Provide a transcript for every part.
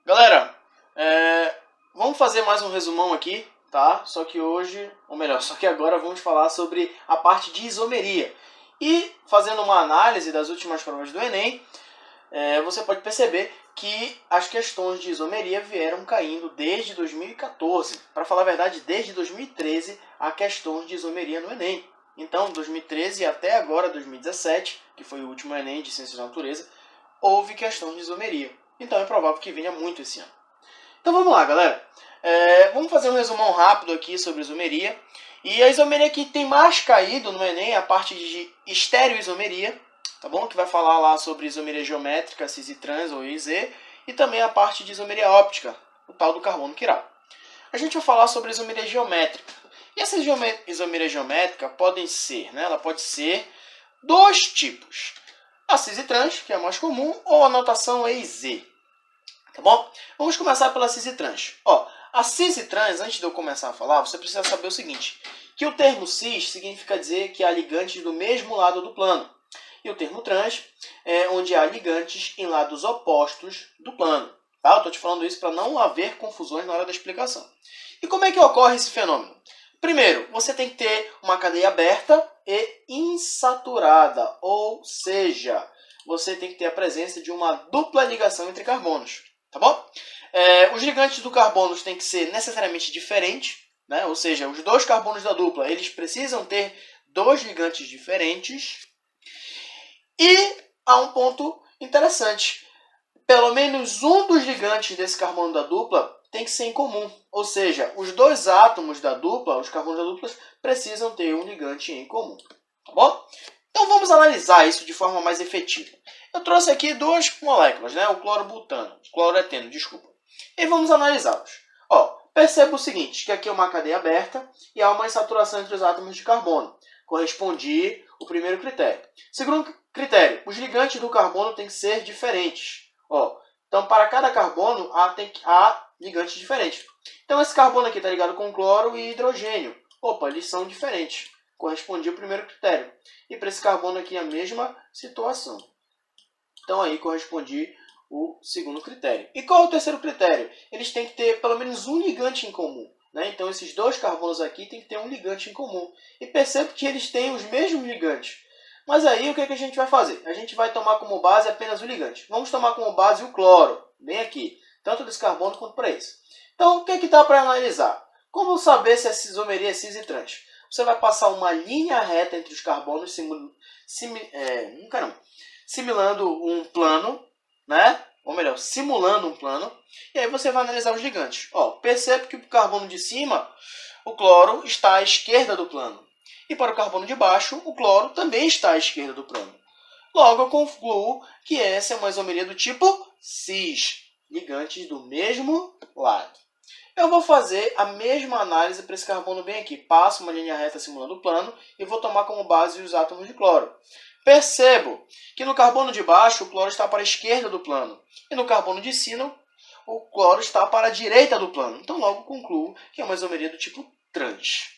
Galera, vamos fazer mais um resumão aqui, tá? Só que hoje, ou melhor, só que agora vamos falar sobre a parte de isomeria. E fazendo uma análise das últimas provas do Enem, você pode perceber que as questões de isomeria vieram caindo desde 2014. Para falar a verdade, desde 2013 há questões de isomeria no Enem. Então, 2013 até agora, 2017, que foi o último Enem de Ciências da Natureza, houve questão de isomeria. Então é provável que venha muito esse ano. Então vamos lá, galera. Vamos fazer um resumão rápido aqui sobre isomeria. E a isomeria que tem mais caído no Enem é a parte de estereoisomeria, tá bom? Que vai falar lá sobre isomeria geométrica, cis e trans ou IZ, e também a parte de isomeria óptica, o tal do carbono quiral. A gente vai falar sobre isomeria geométrica. E essa isomeria geométrica podem ser, ela pode ser dois tipos. A cis e trans, que é a mais comum, ou a notação EIZ. Tá bom? Vamos começar pela cis e trans. A cis e trans, antes de eu começar a falar, você precisa saber o seguinte, que o termo cis significa dizer que há ligantes do mesmo lado do plano. E o termo trans é onde há ligantes em lados opostos do plano. Tá? Eu estou te falando isso para não haver confusões na hora da explicação. E como é que ocorre esse fenômeno? Primeiro, você tem que ter uma cadeia aberta e insaturada, ou seja, você tem que ter a presença de uma dupla ligação entre carbonos, tá bom? Os ligantes do carbono têm que ser necessariamente diferentes, ou seja, os dois carbonos da dupla, eles precisam ter dois ligantes diferentes. E há um ponto interessante, pelo menos um dos ligantes desse carbono da dupla tem que ser em comum. Ou seja, os dois átomos da dupla, os carbonos da dupla, precisam ter um ligante em comum. Tá bom? Então vamos analisar isso de forma mais efetiva. Eu trouxe aqui duas moléculas, o cloroeteno, desculpa. E vamos analisá-los. Perceba o seguinte, que aqui é uma cadeia aberta e há uma insaturação entre os átomos de carbono. Corresponde o primeiro critério. Segundo critério, os ligantes do carbono têm que ser diferentes. Então, para cada carbono, há ligantes diferentes. Então, esse carbono aqui está ligado com cloro e hidrogênio. Eles são diferentes. Correspondia o primeiro critério. E para esse carbono aqui, a mesma situação. Então, aí correspondia o segundo critério. E qual é o terceiro critério? Eles têm que ter pelo menos um ligante em comum. Então, esses dois carbonos aqui têm que ter um ligante em comum. E perceba que eles têm os mesmos ligantes. Mas aí, o que a gente vai fazer? A gente vai tomar como base apenas o ligante. Vamos tomar como base o cloro, bem aqui. Tanto desse carbono quanto para esse. Então, o que dá para analisar? Como saber se a isomeria é cis e trans? Você vai passar uma linha reta entre os carbonos, simulando um plano, ou melhor, simulando um plano. E aí você vai analisar os ligantes. Percebe que o carbono de cima, o cloro, está à esquerda do plano. E para o carbono de baixo, o cloro também está à esquerda do plano. Logo, eu concluo que essa é uma isomeria do tipo cis, ligantes do mesmo lado. Eu vou fazer a mesma análise para esse carbono bem aqui. Passo uma linha reta simulando o plano e vou tomar como base os átomos de cloro. Percebo que no carbono de baixo, o cloro está para a esquerda do plano. E no carbono de cima, o cloro está para a direita do plano. Então, logo concluo que é uma isomeria do tipo trans.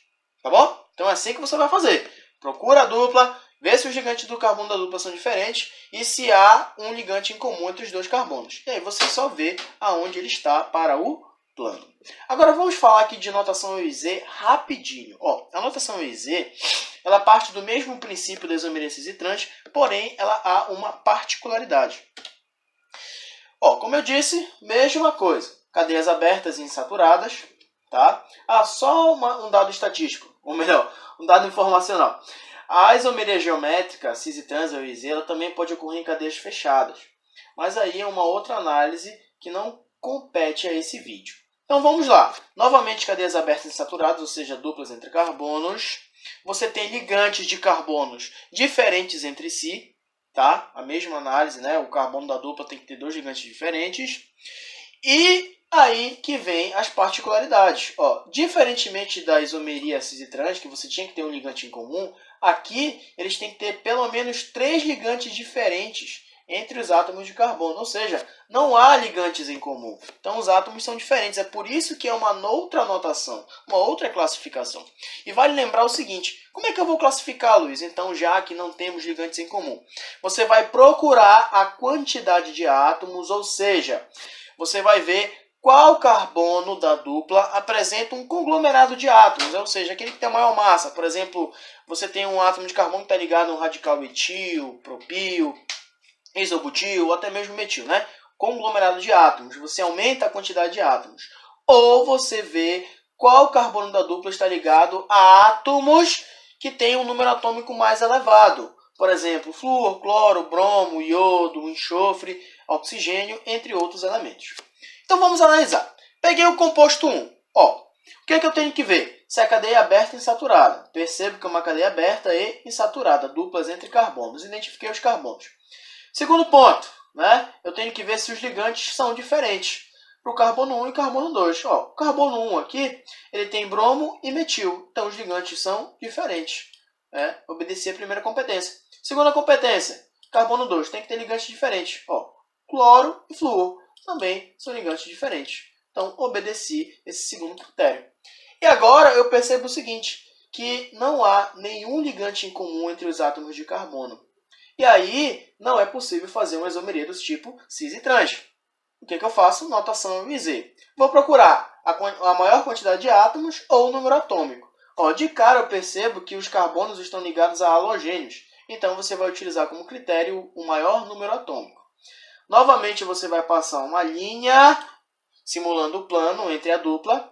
Tá bom? Então é assim que você vai fazer. Procura a dupla, vê se os ligantes do carbono da dupla são diferentes e se há um ligante em comum entre os dois carbonos. E aí você só vê aonde ele está para o plano. Agora vamos falar aqui de notação EIZ rapidinho. A notação EIZ, ela parte do mesmo princípio da isomeria cis e trans, porém ela há uma particularidade. Como eu disse, mesma coisa. Cadeias abertas e insaturadas. Tá? Só um dado estatístico, ou melhor, um dado informacional. A isomeria geométrica, cis e trans ou EIZ, ela também pode ocorrer em cadeias fechadas. Mas aí é uma outra análise que não compete a esse vídeo. Então vamos lá. Novamente, cadeias abertas e insaturadas, ou seja, duplas entre carbonos. Você tem ligantes de carbonos diferentes entre si. Tá? A mesma análise, o carbono da dupla tem que ter dois ligantes diferentes. E aí que vem as particularidades. Diferentemente da isomeria cis e trans, que você tinha que ter um ligante em comum, aqui eles têm que ter pelo menos 3 ligantes diferentes entre os átomos de carbono. Ou seja, não há ligantes em comum. Então os átomos são diferentes. É por isso que é uma outra notação, uma outra classificação. E vale lembrar o seguinte, como é que eu vou classificar, Luiz? Então, já que não temos ligantes em comum, você vai procurar a quantidade de átomos, ou seja, você vai ver qual carbono da dupla apresenta um conglomerado de átomos, ou seja, aquele que tem a maior massa. Por exemplo, você tem um átomo de carbono que está ligado a um radical etil, propil, isobutil ou até mesmo metil, né? Conglomerado de átomos. Você aumenta a quantidade de átomos. Ou você vê qual carbono da dupla está ligado a átomos que têm um número atômico mais elevado. Por exemplo, flúor, cloro, bromo, iodo, enxofre, oxigênio, entre outros elementos. Então vamos analisar. Peguei o composto 1. Ó, o que é que eu tenho que ver? Se a cadeia é aberta e insaturada. Percebo que é uma cadeia aberta e insaturada, duplas entre carbonos. Identifiquei os carbonos. Segundo ponto, né? Eu tenho que ver se os ligantes são diferentes para o carbono 1 e carbono 2. Ó, o carbono 1 aqui, ele tem bromo e metil. Então os ligantes são diferentes. Obedeci a primeira competência. Segunda competência, carbono 2 tem que ter ligantes diferentes. Ó, cloro e flúor também são ligantes diferentes. Então, obedeci esse segundo critério. E agora eu percebo o seguinte, que não há nenhum ligante em comum entre os átomos de carbono. E aí, não é possível fazer uma isomeria dos tipo cis e trans. O que eu faço? Notação IZ. Vou procurar a maior quantidade de átomos ou o número atômico. Ó, de cara eu percebo que os carbonos estão ligados a halogênios. Então, você vai utilizar como critério o maior número atômico. Novamente, você vai passar uma linha simulando o plano entre a dupla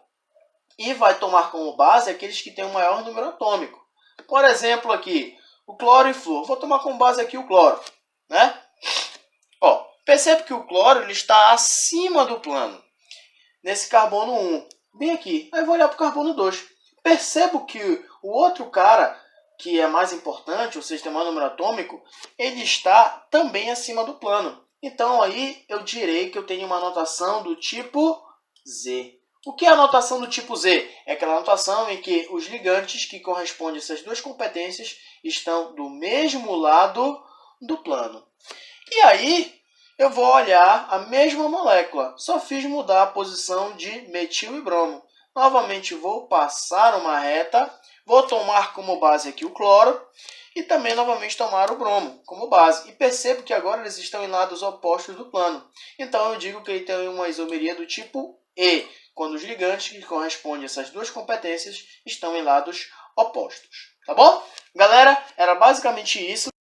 e vai tomar como base aqueles que têm o maior número atômico. Por exemplo, aqui, o cloro e flúor. Vou tomar como base aqui o cloro, né? Ó, percebe que o cloro ele está acima do plano, nesse carbono 1, bem aqui. Aí eu vou olhar para o carbono 2. Percebo que o outro cara, que é mais importante, ou seja, tem maior número atômico, ele está também acima do plano. Então, aí eu direi que eu tenho uma notação do tipo Z. O que é a notação do tipo Z? É aquela notação em que os ligantes que correspondem a essas duas competências estão do mesmo lado do plano. E aí, eu vou olhar a mesma molécula, só fiz mudar a posição de metil e bromo. Novamente, vou passar uma reta, vou tomar como base aqui o cloro, e também novamente tomar o bromo como base. E percebo que agora eles estão em lados opostos do plano. Então eu digo que ele tem uma isomeria do tipo E, quando os ligantes que correspondem a essas duas competências estão em lados opostos. Tá bom? Galera, era basicamente isso.